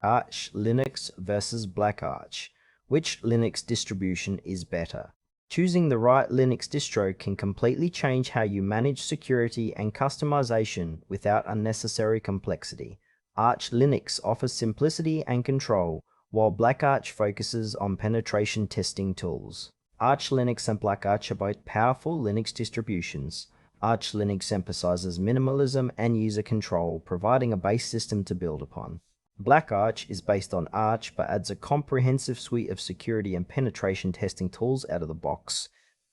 Arch Linux versus BlackArch. Which Linux distribution is better? Choosing the right Linux distro can completely change how you manage security and customization without unnecessary complexity. Arch Linux offers simplicity and control, while BlackArch focuses on penetration testing tools. Arch Linux and BlackArch are both powerful Linux distributions. Arch Linux emphasizes minimalism and user control, providing a base system to build upon. BlackArch is based on Arch but adds a comprehensive suite of security and penetration testing tools out of the box.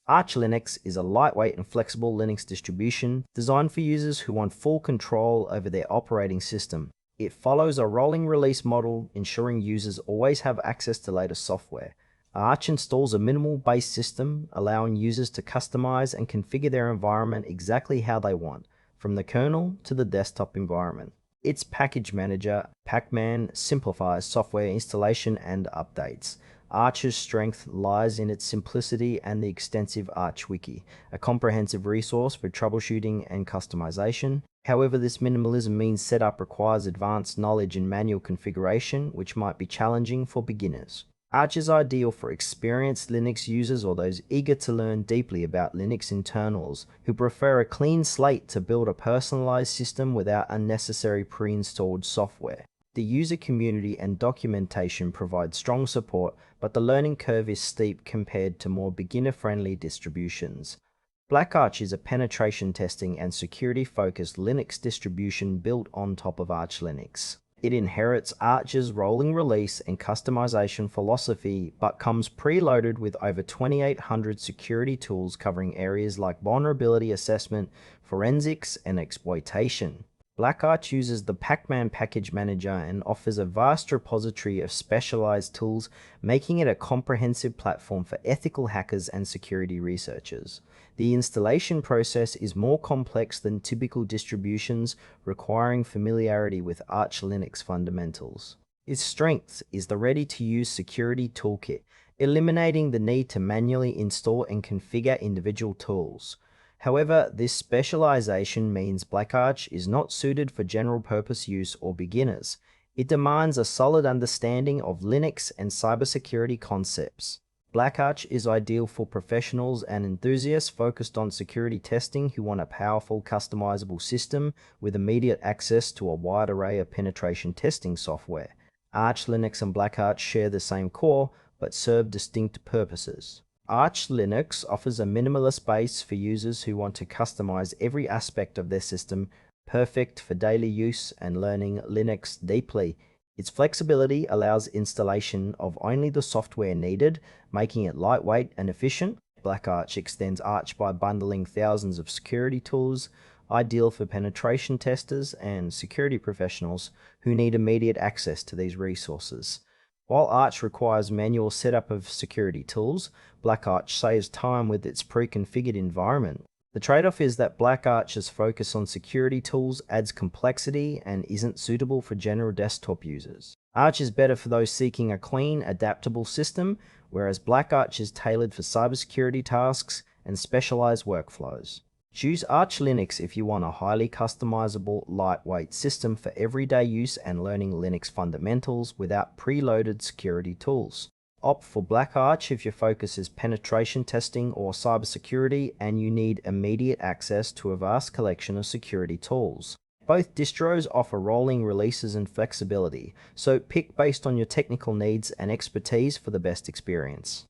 Arch Linux is a lightweight and flexible Linux distribution designed for users who want full control over their operating system. It follows a rolling release model, ensuring users always have access to latest software. Arch installs a minimal base system, allowing users to customize and configure their environment exactly how they want, from the kernel to the desktop environment. Its package manager, Pacman, simplifies software installation and updates. Arch's strength lies in its simplicity and the extensive Arch Wiki, a comprehensive resource for troubleshooting and customization. However, this minimalism means setup requires advanced knowledge in manual configuration, which might be challenging for beginners. Arch is ideal for experienced Linux users or those eager to learn deeply about Linux internals, who prefer a clean slate to build a personalized system without unnecessary pre-installed software. The user community and documentation provide strong support, but the learning curve is steep compared to more beginner-friendly distributions. BlackArch is a penetration testing and security-focused Linux distribution built on top of Arch Linux. It inherits Arch's rolling release and customization philosophy, but comes preloaded with over 2,800 security tools covering areas like vulnerability assessment, forensics, and exploitation. BlackArch uses the Pacman package manager and offers a vast repository of specialized tools, making it a comprehensive platform for ethical hackers and security researchers. The installation process is more complex than typical distributions, requiring familiarity with Arch Linux fundamentals. Its strength is the ready-to-use security toolkit, eliminating the need to manually install and configure individual tools. However, this specialization means BlackArch is not suited for general-purpose use or beginners. It demands a solid understanding of Linux and cybersecurity concepts. BlackArch is ideal for professionals and enthusiasts focused on security testing who want a powerful, customizable system with immediate access to a wide array of penetration testing software. Arch Linux and BlackArch share the same core, but serve distinct purposes. Arch Linux offers a minimalist base for users who want to customize every aspect of their system, perfect for daily use and learning Linux deeply. Its flexibility allows installation of only the software needed, making it lightweight and efficient. BlackArch extends Arch by bundling thousands of security tools, ideal for penetration testers and security professionals who need immediate access to these resources. While Arch requires manual setup of security tools, BlackArch saves time with its pre-configured environment. The trade-off is that BlackArch's focus on security tools adds complexity and isn't suitable for general desktop users. Arch is better for those seeking a clean, adaptable system, whereas BlackArch is tailored for cybersecurity tasks and specialized workflows. Choose Arch Linux if you want a highly customizable, lightweight system for everyday use and learning Linux fundamentals without preloaded security tools. Opt for BlackArch if your focus is penetration testing or cybersecurity and you need immediate access to a vast collection of security tools. Both distros offer rolling releases and flexibility, so pick based on your technical needs and expertise for the best experience.